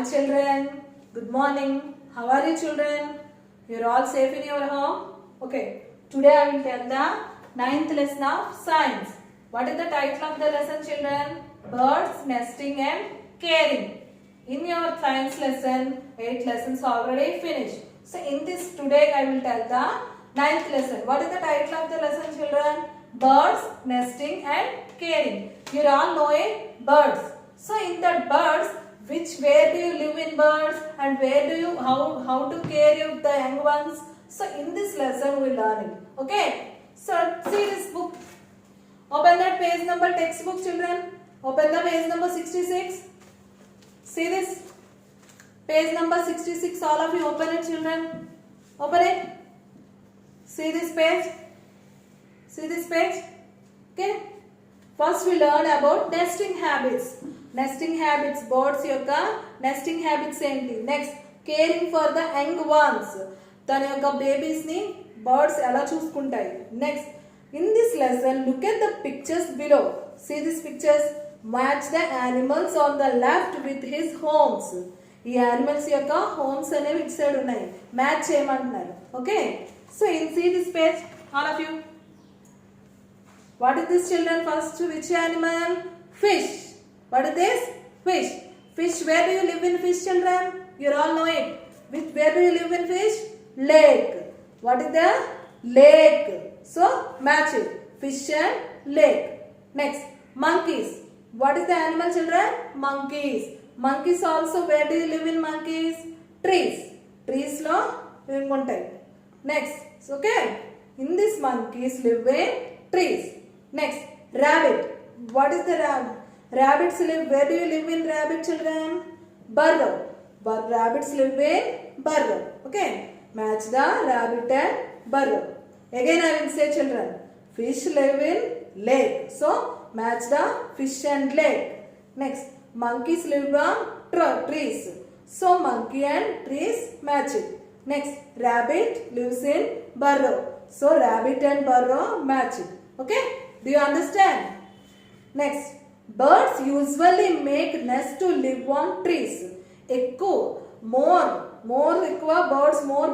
Hi children, good morning. How are you children? You're all safe in your home? Okay, today I will tell the ninth lesson of science. What is the title of the lesson children? Birds, nesting and caring. In your science lesson, 8 lessons already finished. So in this today I will tell the ninth lesson. What is the title of the lesson children? Birds, nesting and caring. You all know it, birds. So in that birds, where do you live in birds and where do you how to care of the young ones? So in this lesson we learn it. Okay. So see this book. Open that page number textbook children. Open the page number 66. See this page number 66. All of you open it children. Open it. See this page. See this page. Okay. First we learn about nesting habits. Nesting habits, birds యొక్క nesting habits ఏంటి? Next, caring for the young ones. తన యొక్క babies ని birds ఎలా చూసుకుంటాయి? Next, in this lesson, look at the pictures below. See these pictures. Match the animals on the left with his homes. ఈ animals యొక్క homes అనేవి ఇటు side ఉన్నాయి. Match చేయమంటున్నారు. Okay? So, see this page, all of you. What is this children? First, which animal? Fish. What is this? Fish. Fish, where do you live in fish children? You all know it. Where do you live in fish? Lake. What is the? Lake. So, match it. Fish and lake. Next, monkeys. What is the animal children? Monkeys. Monkeys also, where do you live in monkeys? Trees. Trees lo living ఉంటాయి. Next, okay. In this monkeys live in trees. Next, rabbit. What is the rabbit? Rabbits live, where do you live in rabbit children? Burrow. Rabbits live in burrow. Okay. Match the rabbit and burrow. Again I will say children. Fish live in lake. So match the fish and lake. Next. Monkeys live on trees. So monkey and trees match it. Next. Rabbit lives in burrow. So rabbit and burrow match it. Okay. Do you understand? Next. Birds usually make nests to live on trees. More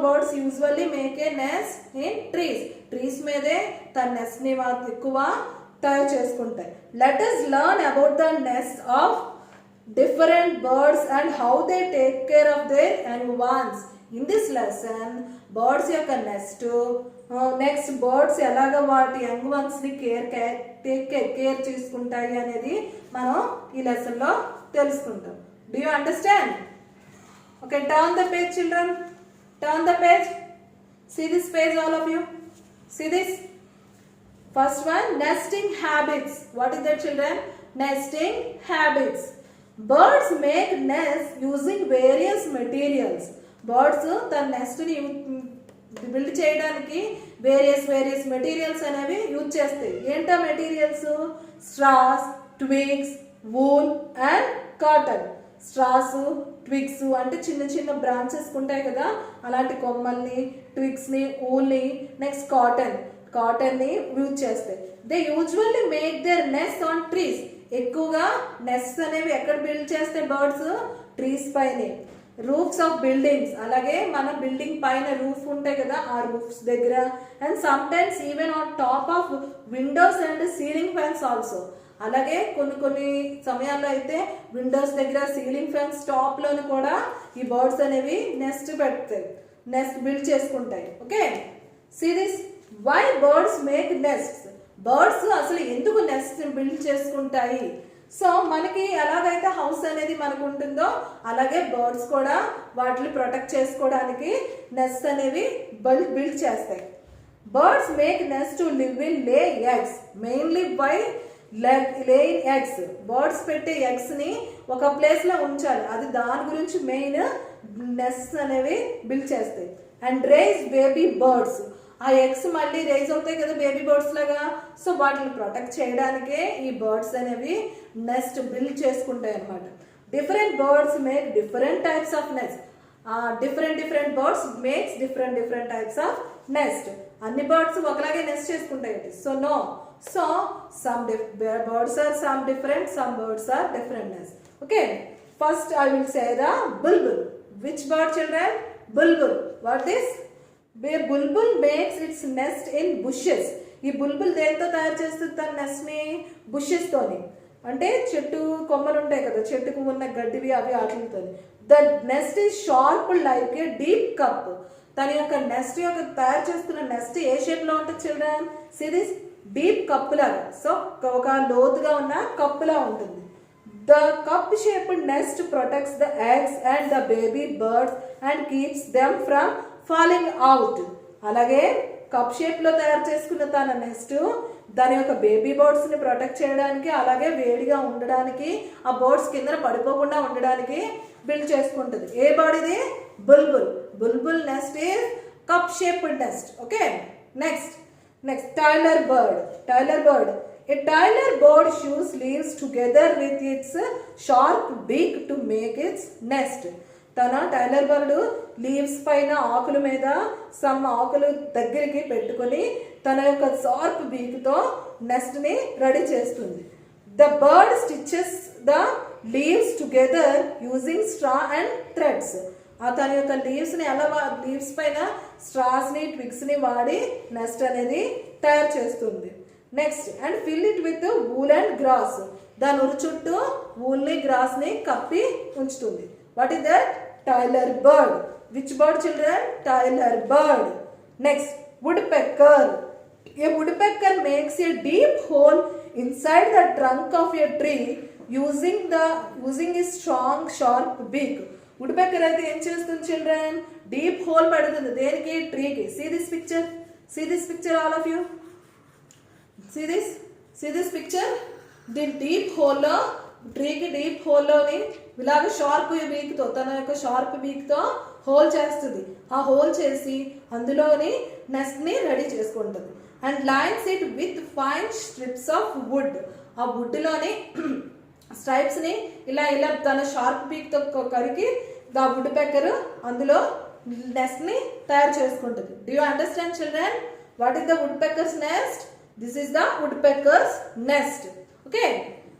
birds usually make a nest in trees. Trees meede tan nest ni ఎక్కువ తయారు చేసుకుంటాయి. Let us learn about the nests of different birds and how they take care of their young ones. In this lesson, birds యొక్క nest, next birds ఎలాగ వాటి young ones ని care చేసుకుంటాయి అనేది మనం ఈ లెసన్ లో తెలుసుకుంటాం. Do you understand? Okay, turn the page children. Turn the page. See this page all of you. See this first one, nesting habits. What is that children? Nesting habits. Birds make nest using various materials. Birds తన nest ని build చేయడానికి various materials అనేవి use చేస్తాయి. ఏంటా materials? Straws, twigs, wool and cotton. Straws, twigs అంటే చిన్న చిన్న branches ఉంటాయి కదా, అలాంటి కొమ్మల్ని, ట్విగ్స్ ని, వూల్ ని, నెక్స్ట్ కాటన్ ని యూజ్ చేస్తాయి. They usually make their nest on trees. ఎక్కువగా నెస్ట్ అనేవి ఎక్కడ బిల్డ్ చేస్తాయి బర్డ్స్? ట్రీస్ పైనే. రూఫ్స్ ఆఫ్ బిల్డింగ్స్, అలాగే మన బిల్డింగ్ పైన రూఫ్ ఉంటాయి కదా, ఆ రూఫ్స్ దగ్గర. And some times even on top of Windows and ceiling fans also. అలాగే కొన్ని సమయాల్లో అయితే విండోస్ దగ్గర, సీలింగ్ ఫ్యాన్స్ టాప్ లోని కూడా ఈ బర్డ్స్ అనేవి నెస్ట్ పెడతాయి, నెస్ట్ బిల్డ్ చేసుకుంటాయి. Okay, see this. Why birds make nests? Birds అసలు ఎందుకు నెస్ట్ బిల్డ్ చేసుకుంటాయి? సో మనకి ఎలాగైతే హౌస్ అనేది మనకు ఉంటుందో అలాగే బర్డ్స్ కూడా వాటిని ప్రొటెక్ట్ చేసుకోవడానికి నెస్ట్ అనేవి బిల్డ్ చేస్తాయి. Birds make nest to live in lay eggs mainly by laying eggs. Birds పెట్టే ఎగ్స్ ని ఒక ప్లేస్ లో ఉంచాలి, అది దాని గురించి మెయిన్ నెస్ట్ అనేవి బిల్డ్ చేస్తాయి. And raise baby birds. ఆ ఎగ్స్ మళ్ళీ రేజ్ అవుతాయి కదా బేబీ బర్డ్స్ లాగా. సో వాటిని ప్రొటెక్ట్ చేయడానికే ఈ బర్డ్స్ అనేవి నెస్ట్ బిల్డ్ చేసుకుంటాయి అన్నమాట. Different birds make different types of nest. Different birds makes different types of NEFT. అన్ని బర్డ్స్ ఒకలాగే నెస్ట్ చేసుకుంటాయి. So no. So some birds are some different, some birds are different nest. Okay. First I will say the bulbul. Which bird, children? Bulbul. What is? Where bulbul makes its nest in bushes. ఈ బుల్బుల్ దేంతో తయారు చేస్తుంది తన nest ని? Bushes తోని. అంటే చెట్టు కొమ్మలు ఉంటాయి కదా, చెట్టుకు ఉన్న గడ్డివి అవి ఆటలతో. The nest is sharp like A deep cup. తన యొక్క నెస్ట్ యొక్క తయారు చేస్తున్న నెస్ట్ ఏ షేప్ లో ఉంటుంది children? See this deep cup లాగా. సో ఒక లోతుగా ఉన్న కప్పులా ఉంటుంది. The cup shaped nest protects the eggs and the baby birds and keeps them from falling out. అలాగే కప్ షేప్ లో తయారు చేసుకున్న తన నెస్ట్ దాని యొక్క బేబీ బర్డ్స్ ని ప్రొటెక్ట్ చేయడానికి, అలాగే వేడిగా ఉండడానికి, ఆ బర్డ్స్ కింద పడిపోకుండా ఉండడానికి బిల్డ్ చేసుకుంటుంది. ఏ బర్డ్ ఇది? Bulbul. Bulbul nest is cup shaped nest. Okay, next tailor bird. Tailor bird. A tyler bird chews leaves together with its sharp beak to make its nest. తన టైలర్ బర్డ్ లీవ్స్ పైన ఆకుల మీద some ఆకులు దగ్గరికి పెట్టుకొని తన యొక్క sharp బీక్ తో NEFT ని రెడీ చేస్తుంది. The bird stitches the leaves together using straw and threads. తన యొక్క లీవ్స్ ని లీవ్స్ పైన స్ట్రాస్ ని ట్విగ్స్ ని వాడి నెస్ట్ అనేది తయారు చేస్తుంది. Next and fill it with wool and grass. దాని ఉరి చుట్టూ వూల్ ని గ్రాస్ ని కప్పి ఉంచుతుంది. What is that? Tailor bird. Which bird children? Tailor bird. Next woodpecker. A woodpecker makes a deep hole inside the trunk of a tree using a strong sharp beak. Woodpecker అయితే ఏం చేస్తుంది children? Deep hole పెడుతుంది. దేనికి? ట్రీకి. See this picture all of you. See this picture. The deep whole లో ట్రీకి deep whole లోని ఇలాగ sharp బీక్ తో తన యొక్క షార్ప్ బీక్ తో హోల్ చేస్తుంది. ఆ హోల్ చేసి అందులోని నెస్ట్ ని రెడీ చేసుకుంటుంది. And lines it with fine strips of would. ఆ వుడ్ లోని స్ట్రైప్స్ ని ఇలా తన షార్ప్ బీక్ తో కరికి ఆ వుడ్ పెక్కర్ అందులో నెస్ట్ ని తయారు చేసుకుంటుంది. Do you understand children? What is the woodpecker's nest? This is the woodpecker's nest. Okay.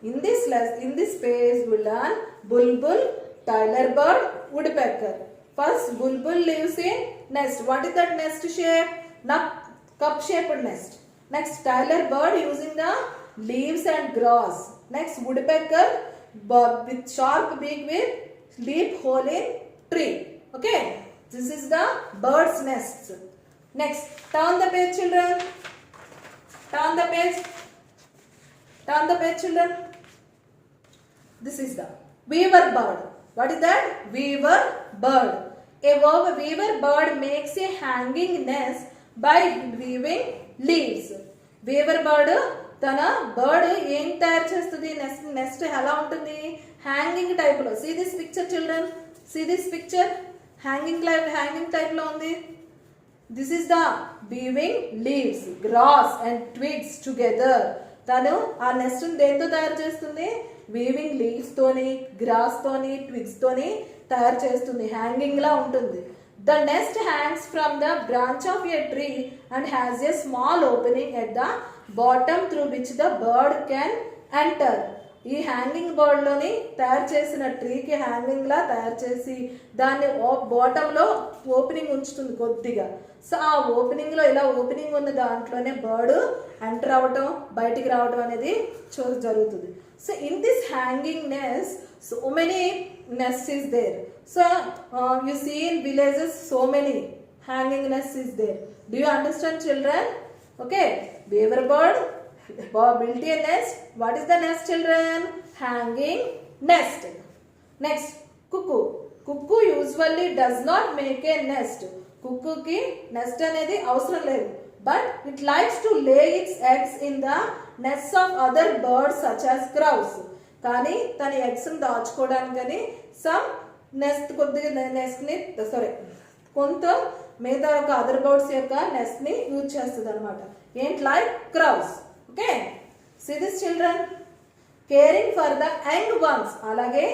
In this page we learn bulbul, tyler bird, woodpecker. First, bulbul lives in nest. What is that nest shape? Cup shaped nest. Next, tyler bird using the leaves and grass. Next, woodpecker with sharp beak with deep hole in tree. Okay. This is the bird's nest. Next, turn the page, children. Turn the page children. This is the weaver bird. What is that? Weaver bird. A weaver bird makes a hanging nest by weaving leaves. Weaver bird తన bird ఏం తయారు చేస్తుంది? Nest ఎలా ఉంటుంది? Hanging type లో. See this picture children. See this picture. Hanging type లో ఉంది. This is the weaving leaves, grass and twigs together. తను ఆ నెస్ట్ దేంతో తయారు చేస్తుంది? వీవింగ్ లీవ్స్ తోని, గ్రాస్ తోని, ట్విగ్స్ తోని తయారు చేస్తుంది. హ్యాంగింగ్ లా ఉంటుంది. The nest hangs from the branch of a tree and has a small opening at the bottom through which the bird can enter. ఈ హ్యాంగింగ్ బర్డ్ లోని తయారు చేసిన ట్రీకి హ్యాంగింగ్ లా తయారు చేసి దాన్ని బాటమ్ లో ఓపెనింగ్ ఉంచుతుంది కొద్దిగా. సో ఆ ఓపెనింగ్ లో ఇలా ఓపెనింగ్ ఉన్న దాంట్లోనే బర్డ్ ఎంటర్ అవటం, బయటికి రావడం అనేది జరుగుతుంది. So in this hanging nest so many nest is there. So you see in villages so many hanging nest is there. Do you understand children? Okay. weaver bird built a nest. What is the nest children? Hanging nest. Next, cuckoo. Cuckoo usually does not make a nest. Cuckoo ki nest anedi avasaram ledu, but it likes to lay its eggs in the nests of other birds such as crows. Kani tani eggs ni dachukodanikani some nest koddiga nest ni కొంత మిగతా యొక్క other birds యొక్క nest ని use చేస్తుంది అనమాట. ఏంటి? Like crows. Okay. See this children. Caring for the young ones. అలాగే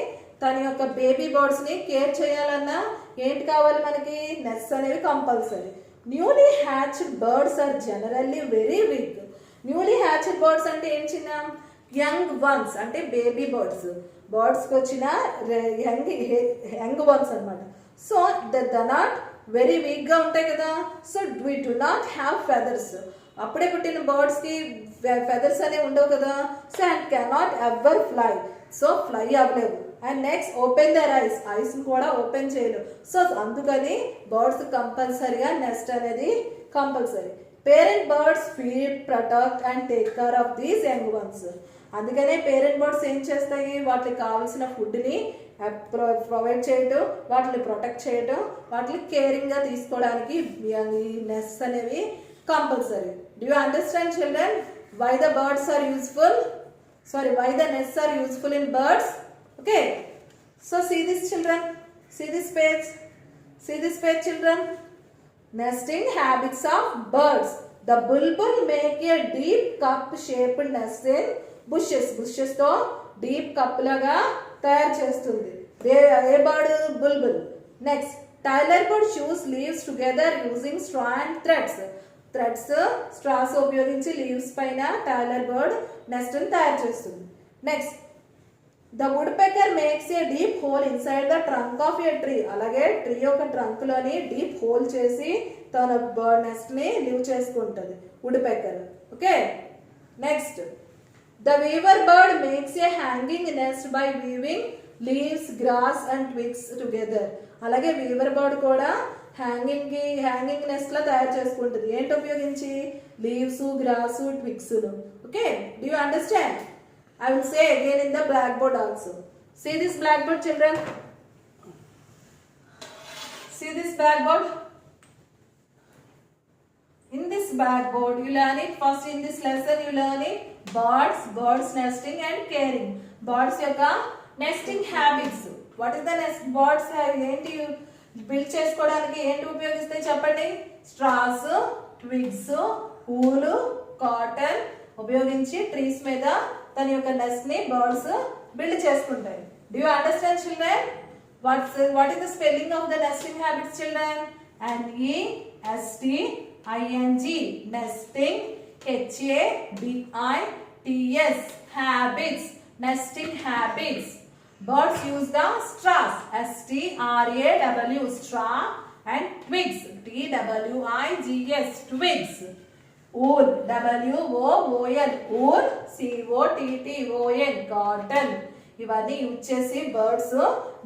తన యొక్క బేబీ బర్డ్స్ ని కేర్ చేయాలన్నా ఏంటి కావాలి మనకి? నెస్ట్ అనేవి compulsory. Newly hatched birds are generally very weak. Newly hatched birds అంటే ఏం చిన్న? యంగ్ వన్స్ అంటే బేబీ బర్డ్స్. బర్డ్స్కి వచ్చిన యంగ్ వన్స్ అనమాట. సో ద నాట్ వెరీ వీక్గా ఉంటాయి కదా. So we do not have feathers. అప్పుడే పుట్టిన బర్డ్స్కి ఫెదర్స్ అనేవి ఉండవు కదా. So and cannot ever fly. So fly అవ్వలేవు. అండ్ నెక్స్ట్ ఓపెన్ దర్ ఐస్ని కూడా ఓపెన్ చేయలేవు. సో అందుకని బర్డ్స్ కంపల్సరీగా నెస్ట్ అనేది compulsory. Parent birds feed, protect and take care of these young ones. అందుకనే పేరెంట్ బర్డ్స్ ఏం చేస్తాయి, వాటికి కావాల్సిన ఫుడ్ని ప్రొవైడ్ చేయటం, వాటిని ప్రొటెక్ట్ చేయటం, వాటిని కేరింగ్గా తీసుకోవడానికి ఈ నెస్ట్ అనేవి compulsory. Do you understand children why the birds are useful? Why the nests are useful in birds? Okay. So see this children. See this page. See this page children. Nesting habits of birds. The bulbul make a deep cup shaped nest in bushes. Bushes తో deep cup laga తయారు చేస్తుంది. A bird? Bulbul. Next tailor bird chews leaves together using straw and threads. Threads, straws ఉపయోగించి leaves పైన tailor bird nest తయారు చేస్తుంది. Next the woodpecker makes a deep hole inside the trunk of a tree. అలాగే tree యొక్క trunk లోని deep hole చేసి తన bird nest ని లివ్ చేసుకుంటుంది woodpecker. Okay. Next the weaver bird makes a hanging nest by weaving leaves, gross and twigs together. అలాగే weaver bird కూడా hanging nest లా తయారు చేసుకుంటుంది. ఏంటి ఉపయోగించి? Leaves, grass, twigs. Okay. Do you understand? I will say again in the blackboard also. See this blackboard children. See this blackboard. In this blackboard you learn it. First in this lesson you learn it birds nesting and caring. Birds యొక్క nesting habits. What is the nest? Birds ఏంటి build చేసుకోవడానికి ఏంటి ఉపయోగిస్తాయి చెప్పండి? Straws, twigs, ఊలు, cotton ఉపయోగించి trees మీద తన యొక్క నెస్ట్ ని బర్డ్స్ బిల్డ్ చేసుకుంటాయి. Do you understand children? What is the spelling of the nesting habits children? NESTING nesting, HABITS habits, nesting habits. Birds use the straws, STRAW straw, and twigs, TWIGS twigs. Wool, WOOL wool, COTTON cotton. ఇవన్నీ use చేసి birds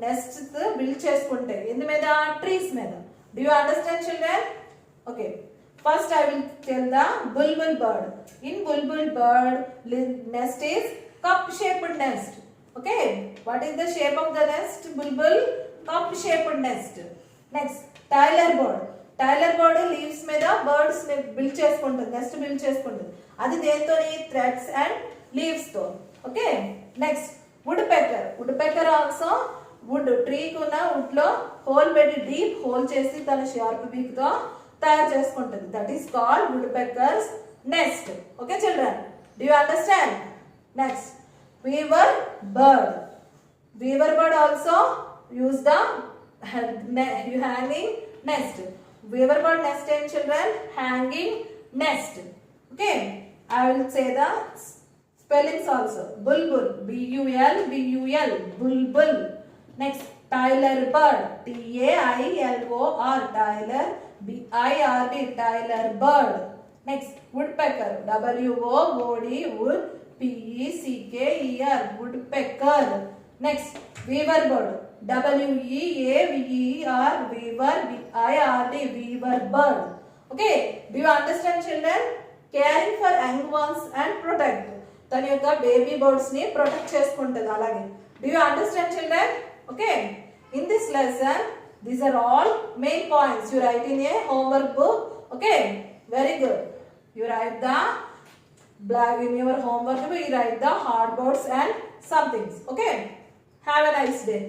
nest build చేసుకుంటాయి. ఎందు మీద? Trees మీద. Do you understand children? Okay. First I will tell the bulbul bird. In bulbul bird nest is cup shaped nest. Okay. What is the shape of the nest? Bulbul cup shaped nest. Next tailor bird. Tailor bird leaves మీద birds build చేసుకుంటుంది, nest build చేసుకుంటుంది. అది దేంతో? Threads and leaves తో. Okay. Next woodpecker. Would pecker also would, ట్రీకి ఉన్న would లో whole పెట్టి deep hole చేసి తన షార్ప్ బీక్ తో తయారు చేసుకుంటుంది. That is called woodpecker's nest. Okay children, do you understand? Next weaver bird. Weaver bird also use the hanging nest. Weaver bird nest in children, hanging nest. Okay, I will say the spellings also. Bulbul, BUL, bulbul. Next, Tyler bird, TAILOR, Tyler, BIRD, Tyler bird. Next, woodpecker, WOOD, wood, PECKER, woodpecker. Next, weaver bird, WEAVER, weaver, BIRD, weaver bird. Okay, do you understand children? Caring for young ones and protect. తన యొక్క baby birds ని protect చేసుకుంటుంది. అలాగే do you understand children? Okay, in this lesson these are all main points you write in a homework book. Okay, very good. You write the black in your homework book, you write the hard words and some things. Okay, have a nice day.